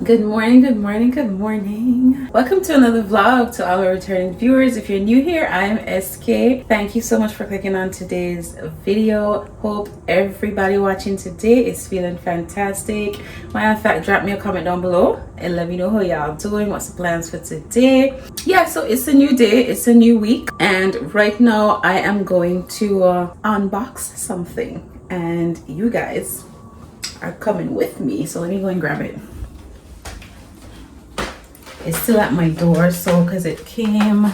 Good morning, good morning, good morning. Welcome to another vlog. To all our returning viewers, if you're new here, I'm SK. Thank you so much for clicking on today's video. Hope everybody watching today is feeling fantastic. Matter of fact, drop me a comment down below and let me know how y'all doing. What's the plans for today? Yeah, so it's a new day, it's a new week, and right now I am going to unbox something, and you guys are coming with me, so let me go and grab it. It's still at my door, so because it came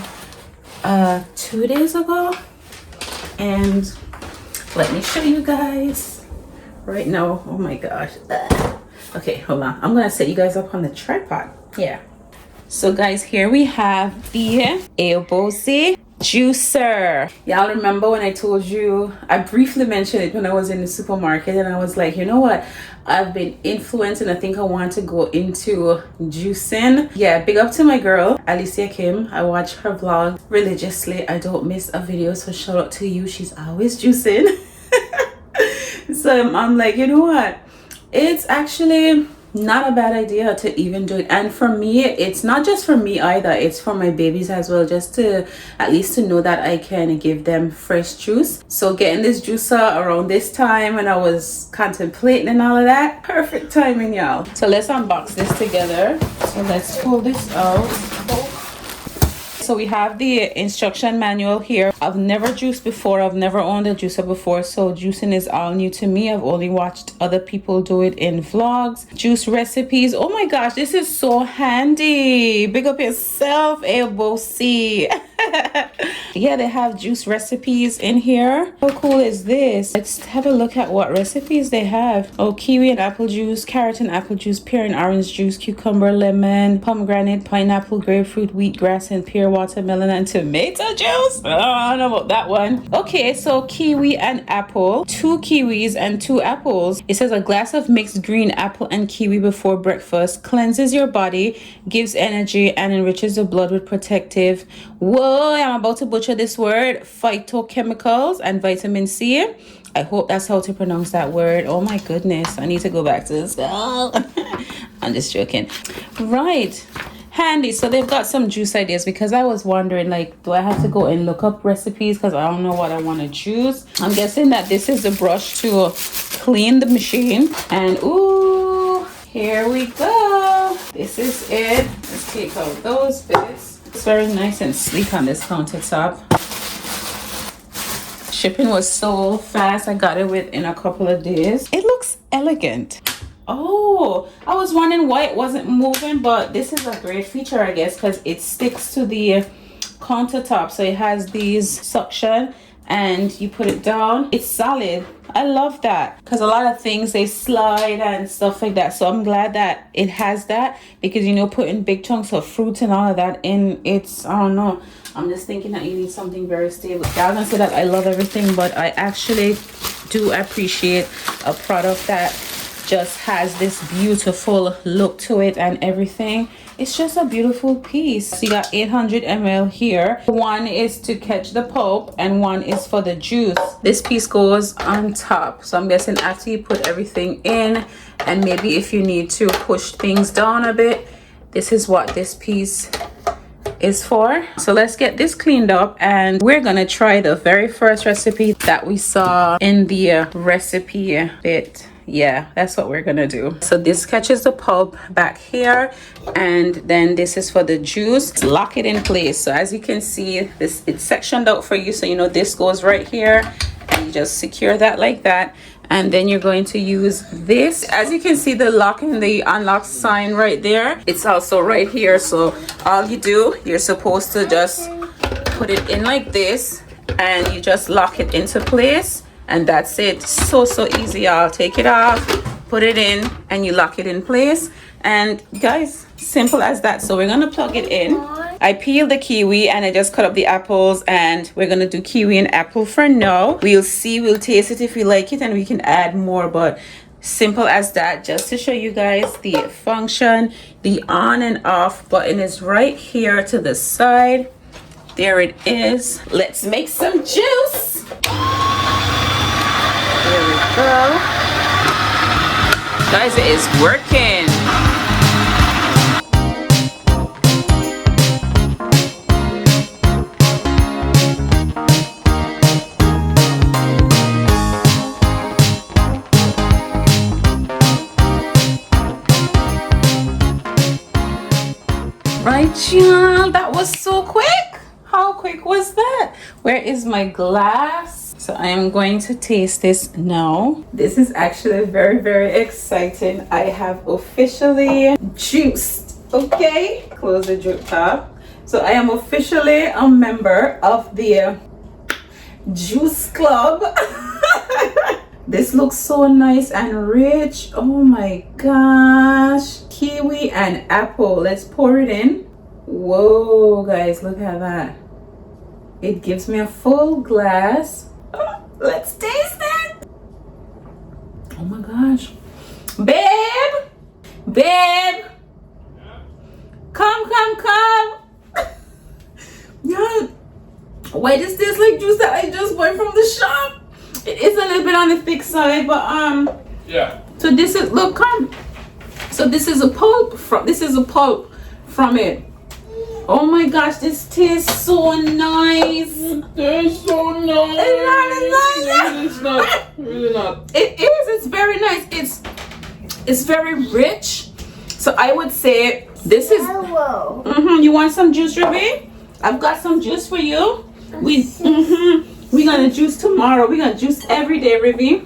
2 days ago, and let me show you guys right now. Oh my gosh. Okay, hold on, I'm gonna set you guys up on the tripod. Yeah, so guys, here we have the ENQUIRIES juicer. Y'all remember when I told you, I briefly mentioned it when I was in the supermarket, and I was like, you know what, I've been influenced and I think I want to go into juicing. Yeah, big up to my girl Alicia Kim. I watch her vlog religiously. I don't miss a video, so shout out to you. She's always juicing. So I'm like, you know what, it's actually not a bad idea to even do it. And for me, it's not just for me either, it's for my babies as well, just to at least to know that I can give them fresh juice. So getting this juicer around this time when I was contemplating and all of that, perfect timing, y'all. So let's unbox this together. So let's pull this out. So we have the instruction manual here. I've never juiced before. I've never owned a juicer before, so juicing is all new to me. I've only watched other people do it in vlogs. Juice recipes. Oh my gosh, this is so handy. Big up yourself, ENQUIRIES. Yeah, they have juice recipes in here. How cool is this? Let's have a look at what recipes they have. Oh, kiwi and apple juice, carrot and apple juice, pear and orange juice, cucumber, lemon, pomegranate, pineapple, grapefruit, wheatgrass, and pear, watermelon, and tomato juice. Oh, I don't know about that one. Okay, so kiwi and apple, 2 kiwis and 2 apples. It says a glass of mixed green apple and kiwi before breakfast cleanses your body, gives energy, and enriches the blood with protective, whoa, I'm about to butcher this word, phytochemicals and vitamin C. I hope that's how to pronounce that word. Oh my goodness, I need to go back to this. I'm just joking. Right, handy. So they've got some juice ideas, because I was wondering, like, do I have to go and look up recipes because I don't know what I want to juice. I'm guessing that this is the brush to clean the machine, and ooh, here we go. This is it. Let's take out those bits. It's very nice and sleek on this countertop. Shipping was so fast. I got it within a couple of days. It looks elegant. Oh, I was wondering why it wasn't moving, but this is a great feature, I guess, because it sticks to the countertop. So it has these suction and you put it down. It's solid. I love that, because a lot of things, they slide and stuff like that. So I'm glad that it has that, because, you know, putting big chunks of fruit and all of that in, it's, I don't know, I'm just thinking that you need something very stable. I'm gonna say that I love everything, but I actually do appreciate a product that just has this beautiful look to it and everything. It's just a beautiful piece. So you got 800 ml here. One is to catch the pulp and one is for the juice. This piece goes on top, so I'm guessing after you put everything in, and maybe if you need to push things down a bit, this is what this piece is for. So let's get this cleaned up, and we're gonna try the very first recipe that we saw in the recipe bit. Yeah, that's what we're gonna do. So this catches the pulp back here, and then this is for the juice. Lock it in place. So as you can see, this, it's sectioned out for you, so you know this goes right here, and you just secure that like that. And then you're going to use this. As you can see, the lock and the unlock sign right there, it's also right here. So all you do, you're supposed to just put it in like this, and you just lock it into place, and that's it. So easy, y'all. Take it off, put it in, and you lock it in place. And guys, simple as that. So we're gonna plug it in. I peeled the kiwi and I just cut up the apples, and we're gonna do kiwi and apple for now. We'll see, we'll taste it if we like it, and we can add more, but simple as that. Just to show you guys the function, the on and off button is right here to the side. There it is. Let's make some juice. There we go. Guys, it is working. Right, y'all, that was so quick. How quick was that? Where is my glass? So I am going to taste this now. This is actually very, very exciting. I have officially juiced. Okay, close the drip top. So I am officially a member of the juice club. This looks so nice and rich. Oh my gosh. Kiwi and apple. Let's pour it in. Whoa, guys, look at that. It gives me a full glass. Let's taste it. Oh my gosh. Babe. Babe. Come. Yeah. Why does this like juice that I just bought from the shop? It is a little bit on the thick side, but yeah. So this is, look, come. So this is a pulp from it. Oh my gosh, this tastes so nice. It tastes so nice. It's not. Really not. It is. It's very nice. It's very rich. So I would say this is. You want some juice, Ruby? I've got some juice for you. We're gonna juice tomorrow. We're gonna juice every day, Rivi.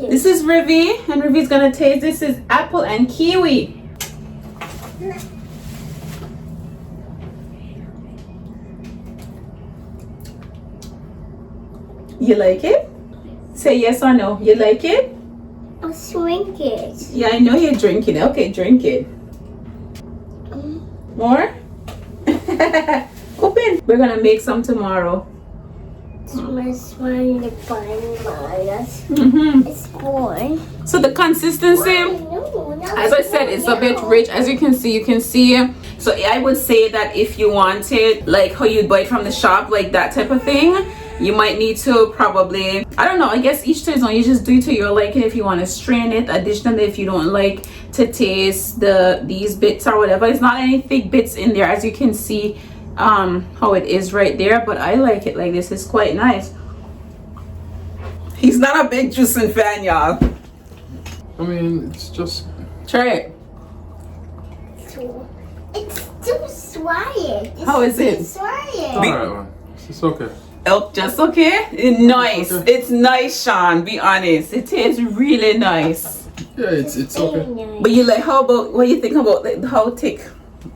This is Rivi, and Rivi's gonna taste. This is apple and kiwi. You like it? Say yes or no. You like it? I'll drink it. Yeah, I know you're drinking it. Okay, drink it. More? Open. We're gonna make some tomorrow. It's It's boring. So the consistency, as I said, it's a bit rich. As you can see, so I would say that if you want it like how you'd buy it from the shop, like that type of thing, you might need to probably, I don't know, I guess each to his own. You just do it to your liking if you want to strain it. Additionally, if you don't like to taste these bits or whatever, it's not any thick bits in there, as you can see how it is right there, but I like it like this. It's quite nice. He's not a big juicing fan, y'all. I mean, it's just, try it. It's too sweet. How is it? alright, it's okay. Oh, just okay? It's nice. Okay. It's nice, Sean. Be honest. It tastes really nice. Yeah, it's okay. But you like, how about, what do you think about like, how thick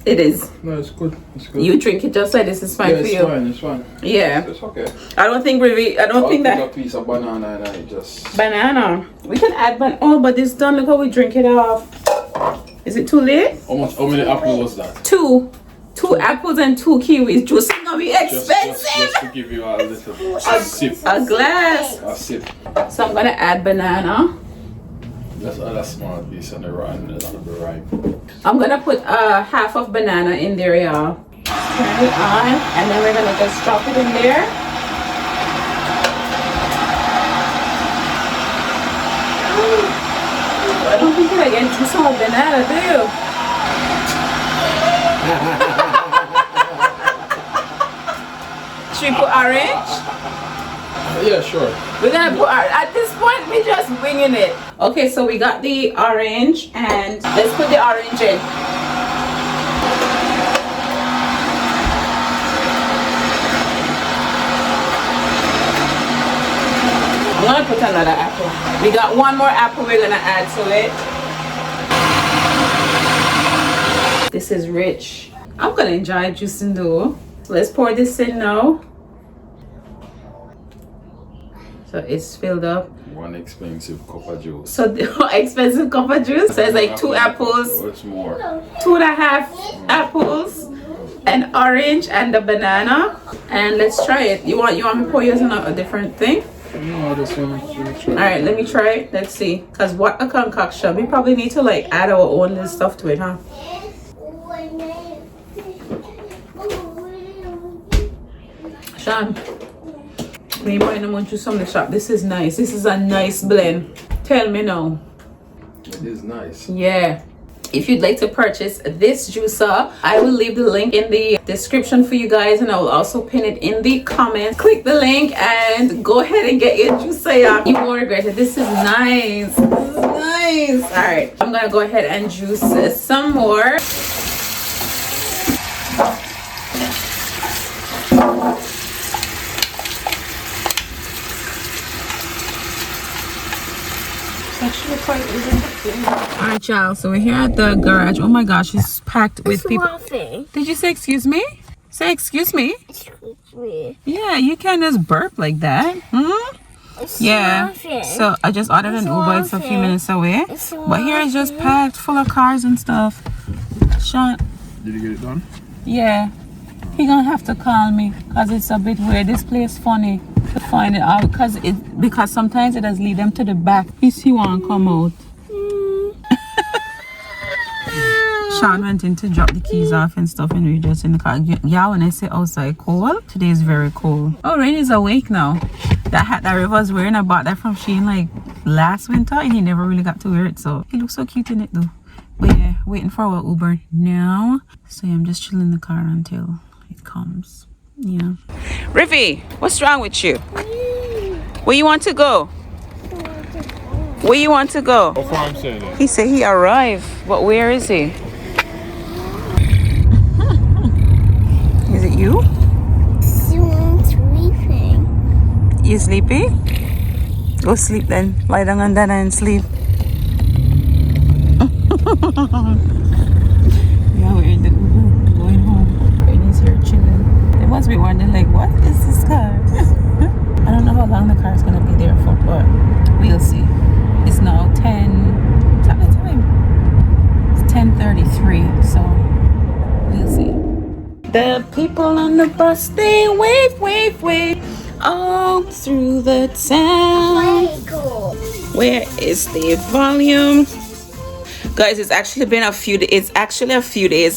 it is? No, it's good. It's good. You drink it just like this is fine for you. It's fine. Yeah. It's okay. I don't think really, I don't think I'll that. take a piece of banana and I just. Banana. We can add oh, but it's done. Look how we drink it off. Is it too late? How many apples was that? Two apples and 2 kiwis. Juice is gonna be expensive. Just to give you a little sip. A glass. A sip. So I'm gonna add banana. Just add a small piece on the ripe. I'm gonna put half of banana in there, y'all. Turn it on, and then we're gonna just drop it in there. I don't think I get juice on banana, do you? Should we put orange? Yeah, sure. We're gonna put at this point we're just winging it. Okay, so we got the orange, and let's put the orange in. I'm gonna put another apple. We got one more apple we're gonna add to it. This is rich. I'm gonna enjoy juicing though. Let's pour this in now. So it's filled up. One expensive cup of juice. So the expensive cup of juice. So it's like 2 apples. What's more? 2.5 apples, an orange, and a banana. And let's try it. You want me to pour yours in a different thing? No, this one. Alright, let me try it. Let's see. Because what a concoction. We probably need to like add our own little stuff to it, huh? Sean, me buying a munch from the shop. This is nice. This is a nice blend. Tell me now. It is nice. Yeah. If you'd like to purchase this juicer, I will leave the link in the description for you guys, and I will also pin it in the comments. Click the link and go ahead and get your juicer. You won't regret it. This is nice. This is nice. All right, I'm gonna go ahead and juice some more. Actually quite easy. All right, y'all. So we're here at the garage. Oh my gosh, it's packed with people. Laughing. Did you say excuse me? Say excuse me. Excuse me. Yeah, you can't just burp like that. Yeah. So I just ordered an Uber. It's a few minutes away. But here it's just packed full of cars and stuff. Sean. Did you get it done? Yeah. He gonna have to call me because it's a bit weird. This place funny to find it out because sometimes it does lead them to the back. He won't come out. Sean went in to drop the keys off and stuff and we're just in the car. Yeah, when I say outside cold, today is very cold. Oh, Rain is awake now. That hat that River's wearing, I bought that from Shein like last winter and he never really got to wear it. So he looks so cute in it though. But yeah, waiting for our Uber now. So yeah, I'm just chilling in the car until it comes. Yeah. Rivy, what's wrong with you? Where you want to go? Where you want to go? How far I'm saying it? He said he arrived, but where is he? Is it you? Someone's sleeping. You sleepy? Go sleep then. Lie down on that and sleep. Yeah, we're in the Uber going home. Brady's here chilling. They must be wondering like, what is this car? I don't know how long the car is gonna be there for, but we'll see. It's now 10. What's the time? It's 10:33. So we'll see. The people on the bus, they wave all through the town. Where is the volume? Guys, it's actually been a few days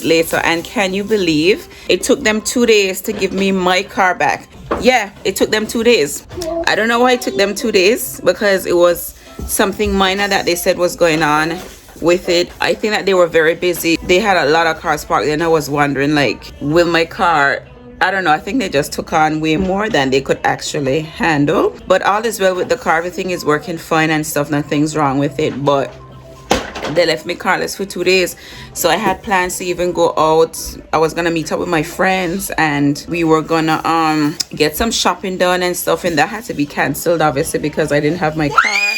later, and can you believe it took them 2 days to give me my car back? Yeah, it took them 2 days. I don't know why it took them 2 days, because it was something minor that they said was going on with it. I think that they were very busy. They had a lot of cars parked there, and I was wondering like, will my car, I don't know, I think they just took on way more than they could actually handle. But all is well with the car. Everything is working fine and stuff. Nothing's wrong with it. But they left me carless for 2 days. So I had plans to even go out. I was gonna meet up with my friends and we were gonna get some shopping done and stuff, and that had to be cancelled obviously because I didn't have my car.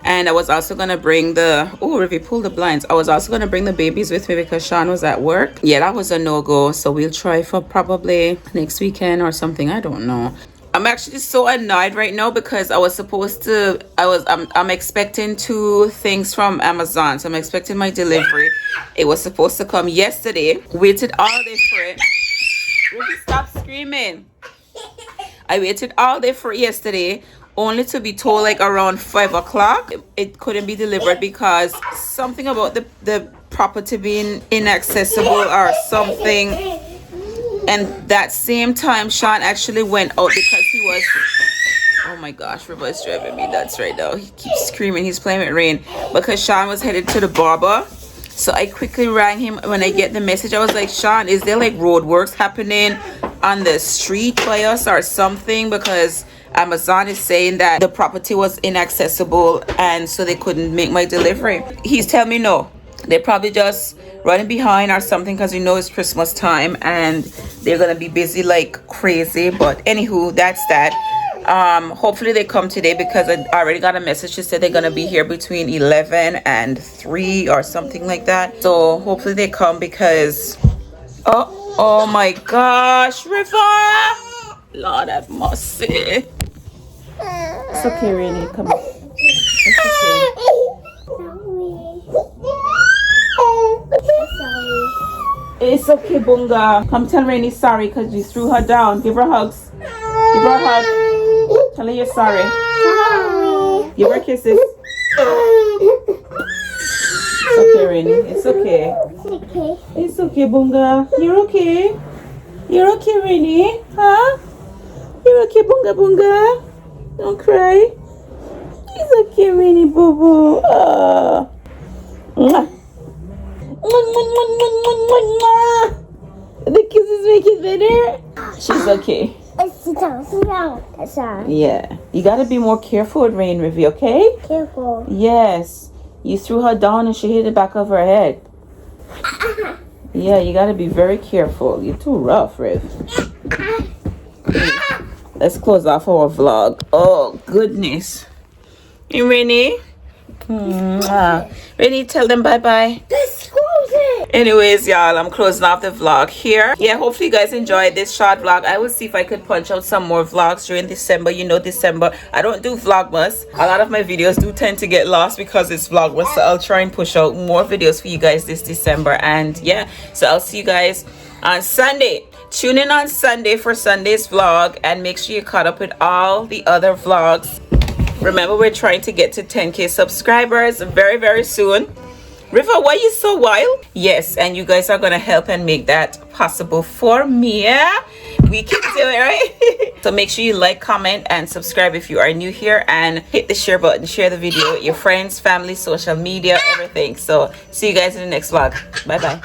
And I was also gonna bring Rivi, pull the blinds. I was also gonna bring the babies with me because Sean was at work. Yeah, that was a no-go. So we'll try for probably next weekend or something. I don't know. I'm actually so annoyed right now because I'm expecting 2 things from Amazon. So I'm expecting my delivery. It was supposed to come yesterday. Waited all day for it. Rivi, stop screaming. I waited all day for it yesterday, only to be told like around 5 o'clock it couldn't be delivered because something about the property being inaccessible or something. And that same time Sean actually went out because he was, oh my gosh, River is driving me nuts right now. He keeps screaming. He's playing with Rain because Sean was headed to the barber. So I quickly rang him when I get the message. I was like, Sean, is there like road works happening on the street by us or something? Because Amazon is saying that the property was inaccessible and so they couldn't make my delivery. He's telling me no. They're probably just running behind or something because you know it's Christmas time and they're gonna be busy like crazy. But anywho, that's that. Hopefully they come today because I already got a message that said they're gonna be here between 11 and 3 or something like that. So hopefully they come because oh my gosh, River, Lord have mercy. It's okay, Rainy, come on. It's okay. It's okay, Bunga. Come tell Rainy sorry because you threw her down. Give her hugs. Give her a hug. Tell her you're sorry. Give her kisses. It's okay, Rainy. It's okay. It's okay, Bunga. You're okay. You're okay, Rainy. Huh? You're okay, Bunga Bunga. Don't cry. It's okay, Rainy Boo Boo. The kisses make it better. She's okay. Yeah. You gotta be more careful with Rain, Rivi, okay? Careful. Yes. You threw her down and she hit the back of her head. Yeah, you gotta be very careful. You're too rough, Riv. let's close off our vlog. Oh goodness. You ready? Ready? Tell them bye-bye. Let's close it. Anyways, y'all, I'm closing off the vlog here. Yeah, hopefully you guys enjoyed this short vlog. I will see if I could punch out some more vlogs during December. You know, December, I don't do vlogmas. A lot of my videos do tend to get lost because it's vlogmas, so I'll try and push out more videos for you guys this December. And yeah, so I'll see you guys on Sunday. Tune in on Sunday for Sunday's vlog, and make sure you're caught up with all the other vlogs. Remember, we're trying to get to 10K subscribers very, very soon. River, why are you so wild? Yes, and you guys are gonna help and make that possible for me. Yeah, we can do it, right? So make sure you like, comment, and subscribe if you are new here, and hit the share button. Share the video with your friends, family, social media, everything. So see you guys in the next vlog. Bye bye.